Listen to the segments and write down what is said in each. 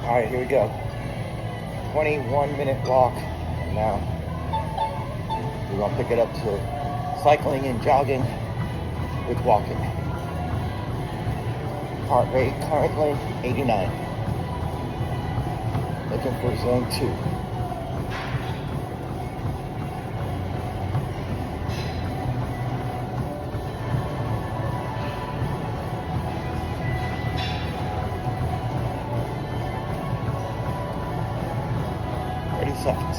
All right, here we go. 21-minute walk. And now we're gonna pick it up to cycling and jogging with walking. Heart rate currently 89. Looking for zone 2. Seconds.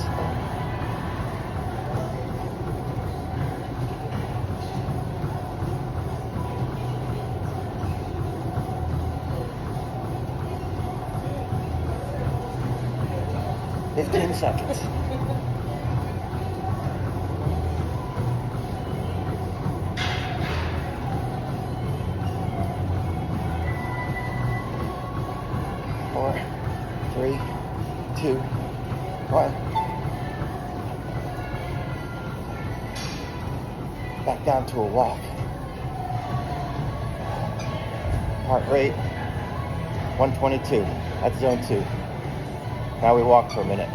Fifteen seconds. Four, three, two, one. Back down to a walk. Heart rate 122. That's zone 2. Now we walk for a minute.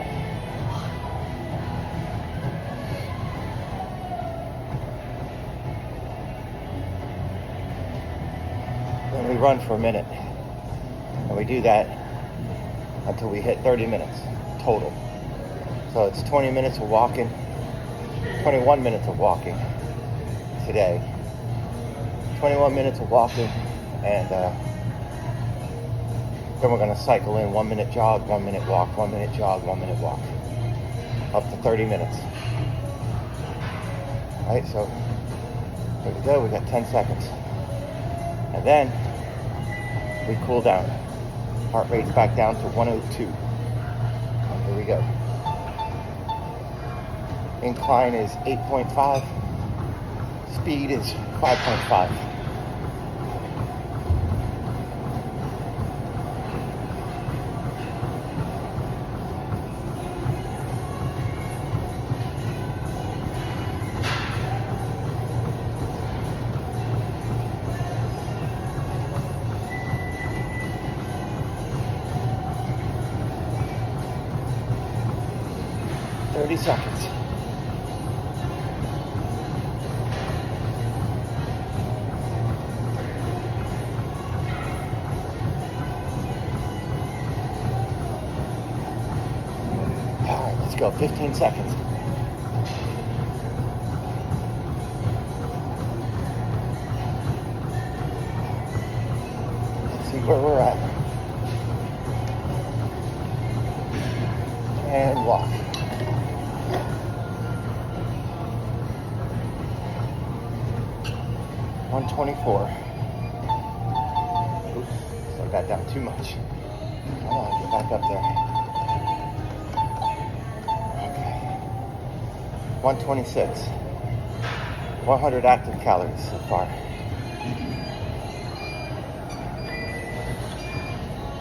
Then we run for a minute. And we do that until we hit 30 minutes total. So it's 20 minutes of walking, 21 minutes of walking today. 21 minutes of walking, and then we're going to cycle in 1 minute jog, 1 minute walk, 1 minute jog, 1 minute walk, up to 30 minutes. All right, so there we go. We got 10 seconds, and then we cool down. Heart rate's back down to 102. And here we go. Incline is 8.5. Speed is 5.5. Seconds. All right, let's go. 15 seconds. Let's see where we're at. And walk. 124. Oops, so I got down too much. Come on, get back up there. Okay. 126. 100 active calories so far.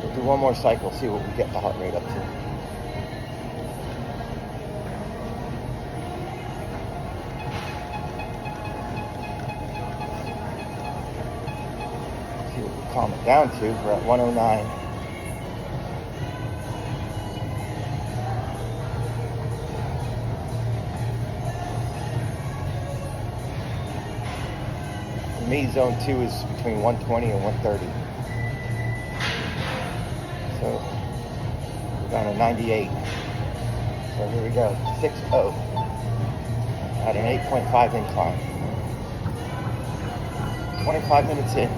We'll do one more cycle, see what we get the heart rate up to. Calm it down to. We're at 109. For me, zone 2 is between 120 and 130. So we're down to 98. So here we go. 6-0 at an 8.5 incline. 25 minutes in.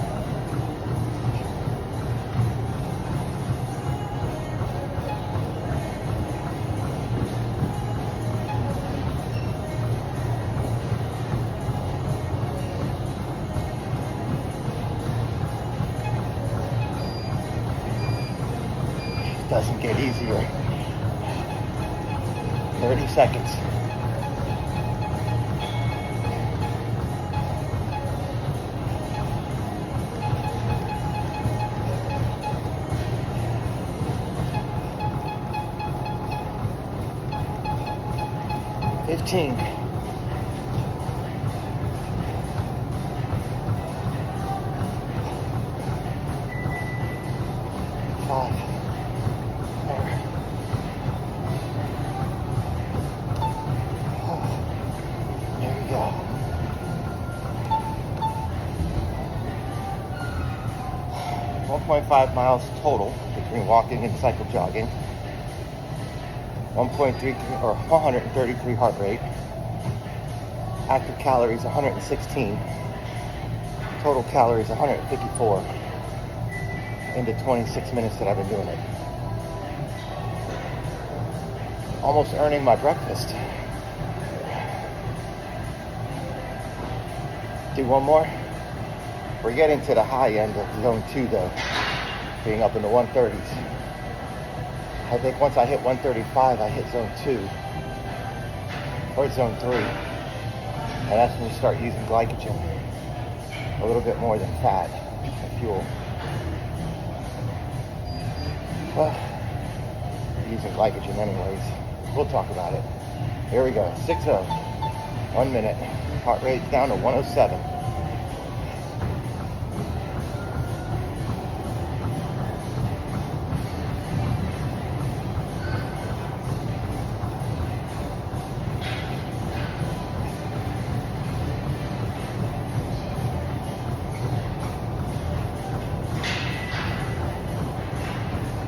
Doesn't get easier. 30 seconds. Fifteen. 5, 1.5 miles total between walking and cycle jogging. 1.33 or 133 heart rate. Active calories 116. Total calories 154 into 26 minutes that I've been doing it. Almost earning my breakfast. Do one more. We're getting to the high end of zone 2 though, being up in the 130s. I think once I hit 135, I hit zone 2 or zone 3. And that's when you start using glycogen. A little bit more than fat and fuel. Well, using glycogen anyways. We'll talk about it. Here we go. 6-0. 1 minute. Heart rate down to 107.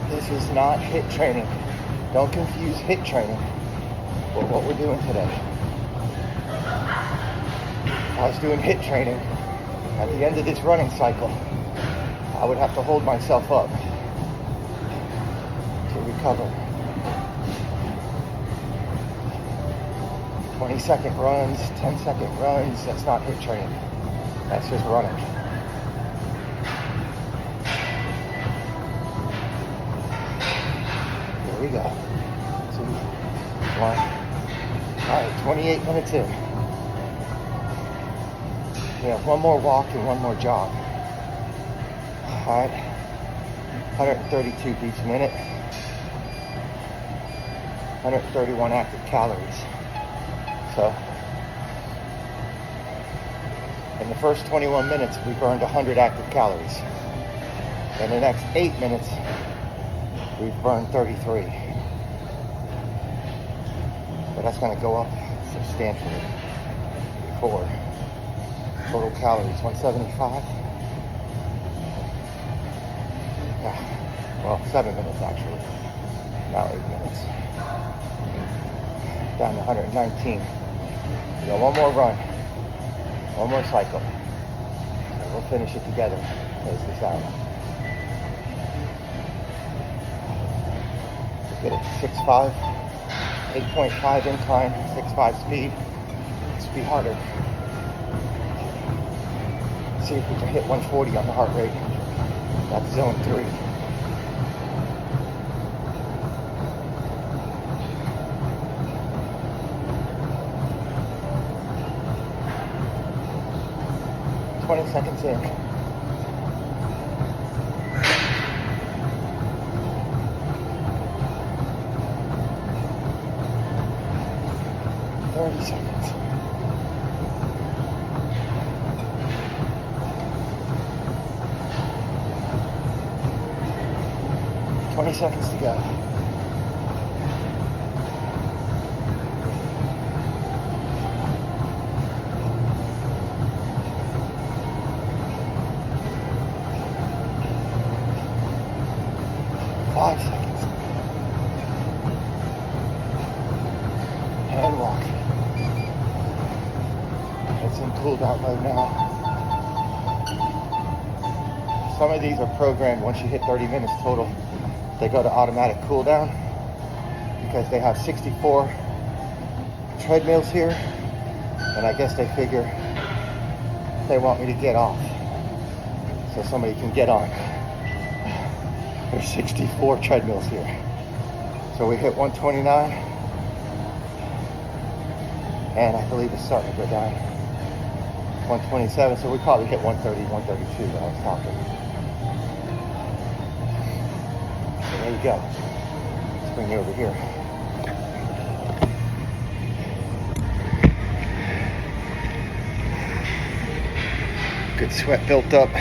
This is not HIIT training. Don't confuse HIIT training with what we're doing today. If I was doing HIIT training, at the end of this running cycle, I would have to hold myself up to recover. 20-second runs, 10-second runs, that's not HIIT training. That's just running. Here we go. 2, 1. Alright, 28 minutes in. We have one more walk and one more jog. Alright. 132 beats a minute. 131 active calories. So, in the first 21 minutes, we burned 100 active calories. In the next 8 minutes, we've burned 33. But that's going to go up substantially. 4. Total calories, 175. Yeah. Well, 7 minutes actually. Now 8 minutes. Down to 119. We got one more run. One more cycle. And we'll finish it together. Close this out. Get it 6.5, 8.5 incline, 6.5 speed. This will be harder. See if we can hit 140 on the heart rate. That's zone 3. Seconds in. 30 seconds. 20 seconds to go. And walk. It's in cool down mode now. Some of these are programmed once you hit 30 minutes total. They go to automatic cool down because they have 64 treadmills here. And I guess they figure they want me to get off so somebody can get on. There's 64 treadmills here. So we hit 129. And I believe it's starting to go down. 127, so we probably hit 130, 132 when I was talking. So there you go. Let's bring you over here. Good sweat built up.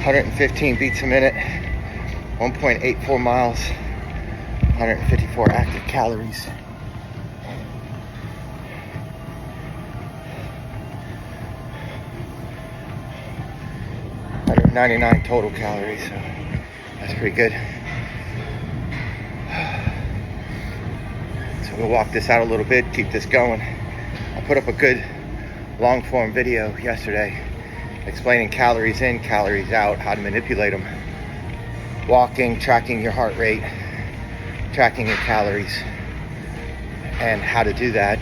115 beats a minute. 1.84 miles. 154 active calories. 99 total calories, so that's pretty good. So we'll walk this out a little bit, keep this going. I put up a good long form video yesterday explaining calories in, calories out, how to manipulate them. Walking, tracking your heart rate, tracking your calories, and how to do that.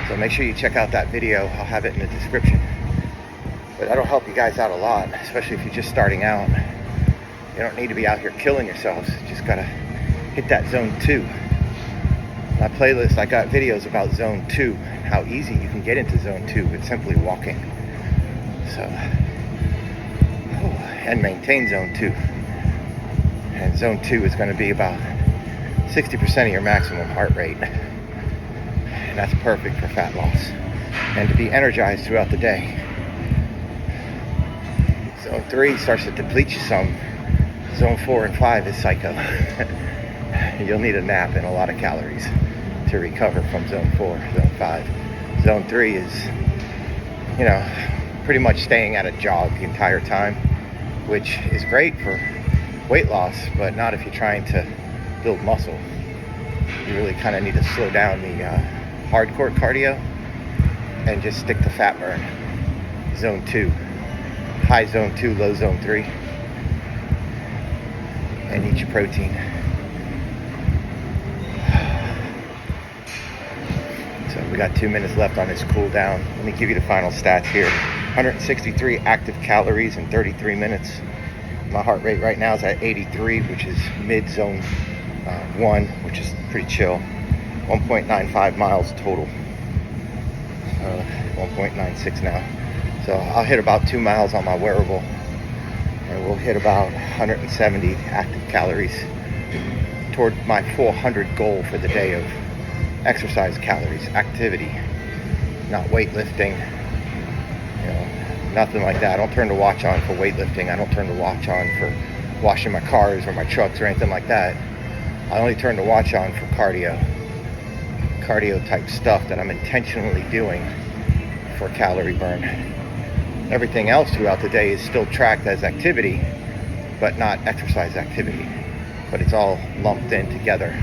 So make sure you check out that video. I'll have it in the description. But that'll help you guys out a lot, especially if you're just starting out. You don't need to be out here killing yourselves. You just gotta hit that zone 2. My playlist, I got videos about zone 2 and how easy you can get into zone 2 with simply walking. So, and maintain zone 2. And zone 2 is going to be about 60% of your maximum heart rate. And that's perfect for fat loss. And to be energized throughout the day. Zone 3 starts to deplete you some. Zone 4 and 5 is psycho. You'll need a nap and a lot of calories to recover from zone 4, zone 5. Zone 3 is, pretty much staying at a jog the entire time, which is great for weight loss, but not if you're trying to build muscle. You really kind of need to slow down the hardcore cardio and just stick to fat burn. Zone 2. High zone 2, low zone 3. And eat your protein. So we got 2 minutes left on this cool down. Let me give you the final stats here. 163 active calories in 33 minutes. My heart rate right now is at 83, which is mid zone 1, which is pretty chill. 1.95 miles total. 1.96 now. So I'll hit about 2 miles on my wearable, and we'll hit about 170 active calories toward my 400 goal for the day of exercise calories, activity, not weightlifting, nothing like that. I don't turn the watch on for weightlifting. I don't turn the watch on for washing my cars or my trucks or anything like that. I only turn the watch on for cardio type stuff that I'm intentionally doing for calorie burn. Everything else throughout the day is still tracked as activity, but not exercise activity. But it's all lumped in together.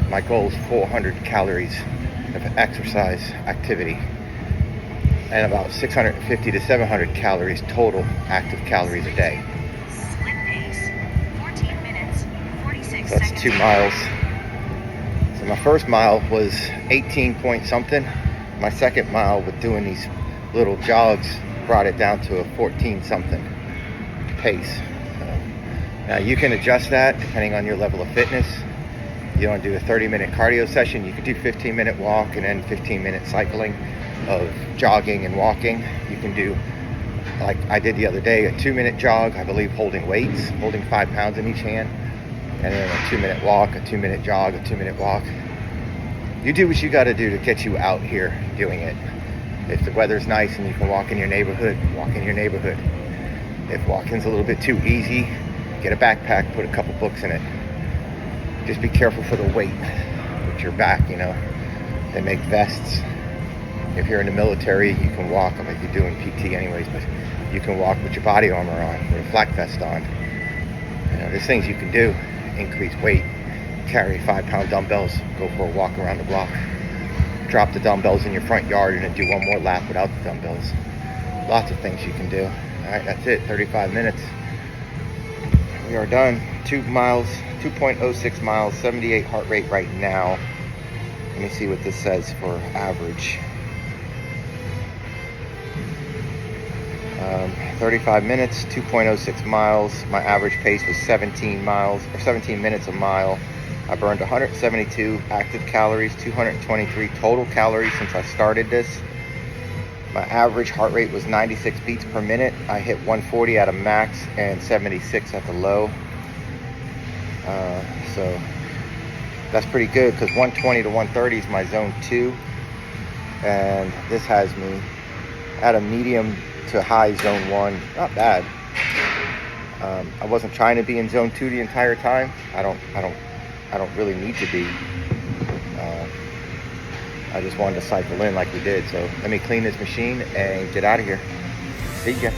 My goal is 400 calories of exercise activity and about 650 to 700 calories total active calories a day. Split pace, 14 minutes, 46 so that's seconds. 2 miles. So my first mile was 18 point something. My second mile with doing these little jogs brought it down to a 14 something pace. Now you can adjust that depending on your level of fitness. You want to do a 30-minute cardio session, you could do 15-minute walk and then 15-minute cycling of jogging and walking. You can do, like I did the other day, a 2-minute jog, I believe holding weights, holding 5 pounds in each hand, and then a 2-minute walk, a 2-minute jog, a 2-minute walk. You do what you got to do to get you out here doing it. If the weather's nice and you can walk in your neighborhood, walk in your neighborhood. If walking's a little bit too easy, get a backpack, put a couple books in it. Just be careful for the weight with your back, They make vests. If you're in the military, you can walk. I mean, you're doing PT anyways, but you can walk with your body armor on, with a flak vest on. There's things you can do. Increase weight. Carry 5-pound dumbbells. Go for a walk around the block. Drop the dumbbells in your front yard and then do one more lap without the dumbbells. Lots of things you can do. All right, that's it. 35 minutes. We are done. 2 miles, 2.06 miles, 78 heart rate right now. Let me see what this says for average. 35 minutes, 2.06 miles. My average pace was 17 minutes a mile. I burned 172 active calories, 223 total calories since I started this. My average heart rate was 96 beats per minute. I hit 140 at a max and 76 at the low. So that's pretty good because 120 to 130 is my zone 2. And this has me at a medium to high zone 1. Not bad. I wasn't trying to be in zone 2 the entire time. I don't really need to be. I just wanted to cycle in like we did. So let me clean this machine and get out of here. See ya.